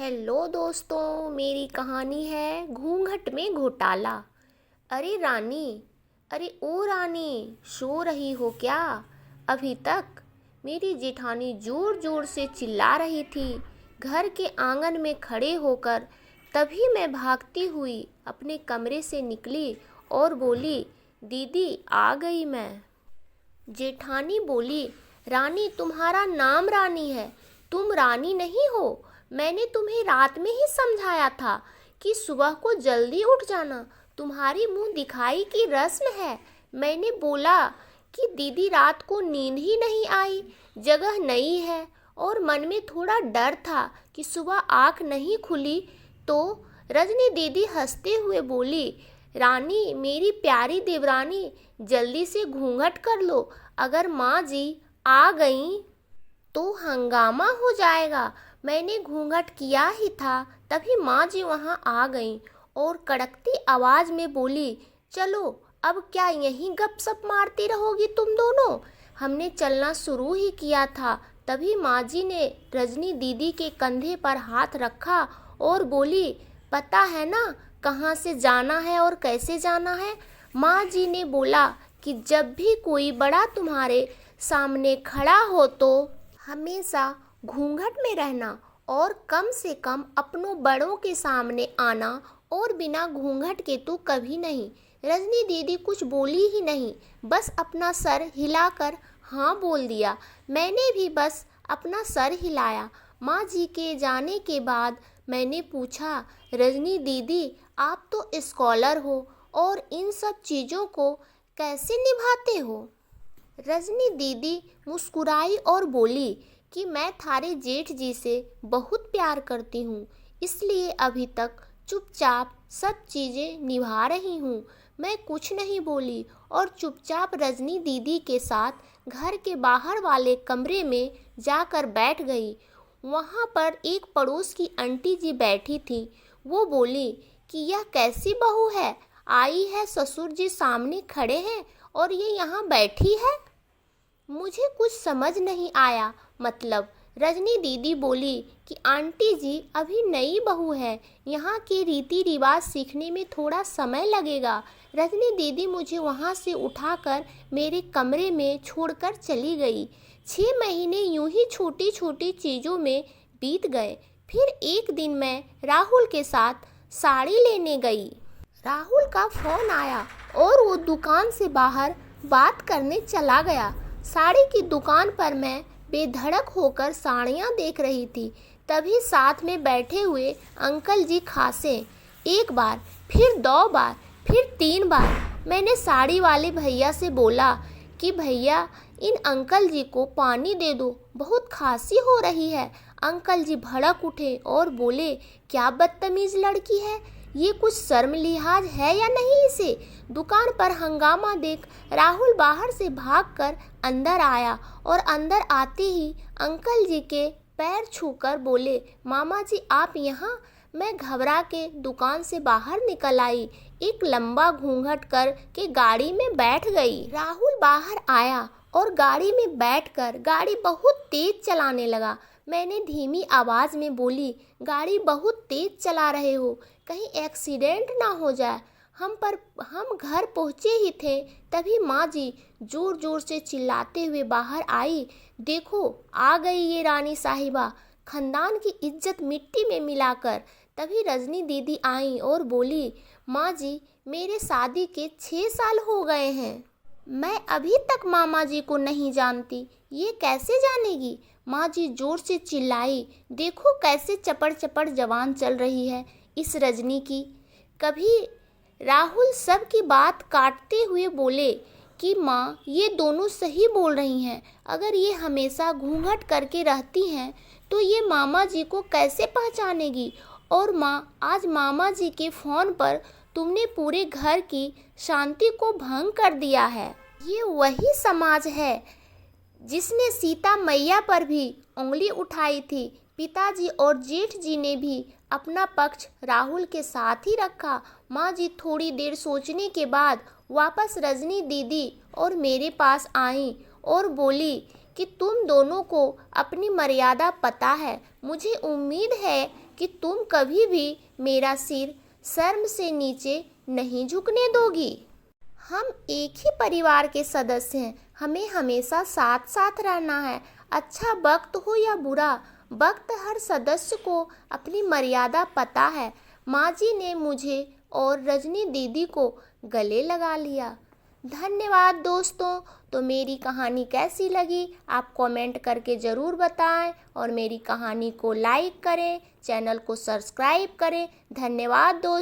Hello दोस्तों, मेरी कहानी है घूंघट में घोटाला। अरे रानी, अरे ओ रानी, सो रही हो क्या अभी तक? मेरी जेठानी जोर जोर से चिल्ला रही थी घर के आंगन में खड़े होकर। तभी मैं भागती हुई अपने कमरे से निकली और बोली, दीदी आ गई मैं। जेठानी बोली, रानी तुम्हारा नाम रानी है, तुम रानी नहीं हो। मैंने तुम्हें रात में ही समझाया था कि सुबह को जल्दी उठ जाना, तुम्हारी मुंह दिखाई की रस्म है। मैंने बोला कि दीदी रात को नींद ही नहीं आई, जगह नई है और मन में थोड़ा डर था कि सुबह आँख नहीं खुली तो। रजनी दीदी हंसते हुए बोली, रानी मेरी प्यारी देवरानी, जल्दी से घूंघट कर लो, अगर माँ जी आ गईं तो हंगामा हो जाएगा। मैंने घूंघट किया ही था तभी माँ जी वहाँ आ गईं और कड़कती आवाज़ में बोली, चलो अब क्या यहीं गपशप मारती रहोगी तुम दोनों? हमने चलना शुरू ही किया था तभी माँ जी ने रजनी दीदी के कंधे पर हाथ रखा और बोली, पता है ना कहाँ से जाना है और कैसे जाना है? माँ जी ने बोला कि जब भी कोई बड़ा तुम्हारे सामने खड़ा हो तो हमेशा घूंघट में रहना और कम से कम अपनों बड़ों के सामने आना, और बिना घूंघट के तो कभी नहीं। रजनी दीदी कुछ बोली ही नहीं, बस अपना सर हिलाकर हाँ बोल दिया। मैंने भी बस अपना सर हिलाया। माँ जी के जाने के बाद मैंने पूछा, रजनी दीदी आप तो स्कॉलर हो और इन सब चीज़ों को कैसे निभाते हो? रजनी दीदी मुस्कुराई और बोली कि मैं थारे जेठ जी से बहुत प्यार करती हूँ, इसलिए अभी तक चुपचाप सब चीज़ें निभा रही हूँ। मैं कुछ नहीं बोली और चुपचाप रजनी दीदी के साथ घर के बाहर वाले कमरे में जाकर बैठ गई। वहाँ पर एक पड़ोस की आंटी जी बैठी थी। वो बोली कि यह कैसी बहू है, आई है, ससुर जी सामने खड़े हैं और ये यहाँ बैठी है। मुझे कुछ समझ नहीं आया। मतलब रजनी दीदी बोली कि आंटी जी अभी नई बहू है, यहाँ के रीति रिवाज सीखने में थोड़ा समय लगेगा। रजनी दीदी मुझे वहाँ से उठाकर मेरे कमरे में छोड़कर चली गई। 6 महीने यूं ही छोटी छोटी चीज़ों में बीत गए। फिर एक दिन मैं राहुल के साथ साड़ी लेने गई। राहुल का फ़ोन आया और वो दुकान से बाहर बात करने चला गया। साड़ी की दुकान पर मैं बेधड़क होकर साड़ियाँ देख रही थी। तभी साथ में बैठे हुए अंकल जी खांसे। एक बार, फिर 2 बार, फिर 3 बार। मैंने साड़ी वाले भैया से बोला कि भैया इन अंकल जी को पानी दे दो, बहुत खांसी हो रही है। अंकल जी भड़क उठे और बोले, क्या बदतमीज़ लड़की है, ये कुछ शर्म लिहाज है या नहीं इसे? दुकान पर हंगामा देख राहुल बाहर से भागकर अंदर आया और अंदर आते ही अंकल जी के पैर छूकर बोले, मामा जी आप यहाँ? मैं घबरा के दुकान से बाहर निकल आई, एक लंबा घूंघट कर के गाड़ी में बैठ गई। राहुल बाहर आया और गाड़ी में बैठकर गाड़ी बहुत तेज चलाने लगा। मैंने धीमी आवाज़ में बोली, गाड़ी बहुत तेज चला रहे हो, कहीं एक्सीडेंट ना हो जाए। हम घर पहुँचे ही थे तभी माँ जी ज़ोर ज़ोर से चिल्लाते हुए बाहर आई, देखो आ गई ये रानी साहिबा, खानदान की इज्जत मिट्टी में मिलाकर। तभी रजनी दीदी आई और बोली, माँ जी मेरे शादी के 6 साल हो गए हैं, मैं अभी तक मामा जी को नहीं जानती, ये कैसे जानेगी? माँ जी जोर से चिल्लाई, देखो कैसे चपड़ चपड़ जवान चल रही है इस रजनी की। कभी राहुल सब की बात काटते हुए बोले कि माँ ये दोनों सही बोल रही हैं, अगर ये हमेशा घूंघट करके रहती हैं तो ये मामा जी को कैसे पहचानेगी? और माँ आज मामा जी के फ़ोन पर तुमने पूरे घर की शांति को भंग कर दिया है। ये वही समाज है जिसने सीता मैया पर भी उंगली उठाई थी। पिताजी और जेठ जी ने भी अपना पक्ष राहुल के साथ ही रखा। माँ जी थोड़ी देर सोचने के बाद वापस रजनी दीदी और मेरे पास आईं और बोली कि तुम दोनों को अपनी मर्यादा पता है। मुझे उम्मीद है कि तुम कभी भी मेरा सिर शर्म से नीचे नहीं झुकने दोगी। हम एक ही परिवार के सदस्य हैं, हमें हमेशा साथ साथ रहना है। अच्छा वक्त हो या बुरा वक्त, हर सदस्य को अपनी मर्यादा पता है। माँ जी ने मुझे और रजनी दीदी को गले लगा लिया। धन्यवाद दोस्तों। तो मेरी कहानी कैसी लगी आप कमेंट करके ज़रूर बताएं और मेरी कहानी को लाइक करें, चैनल को सब्सक्राइब करें। धन्यवाद दोस्तों।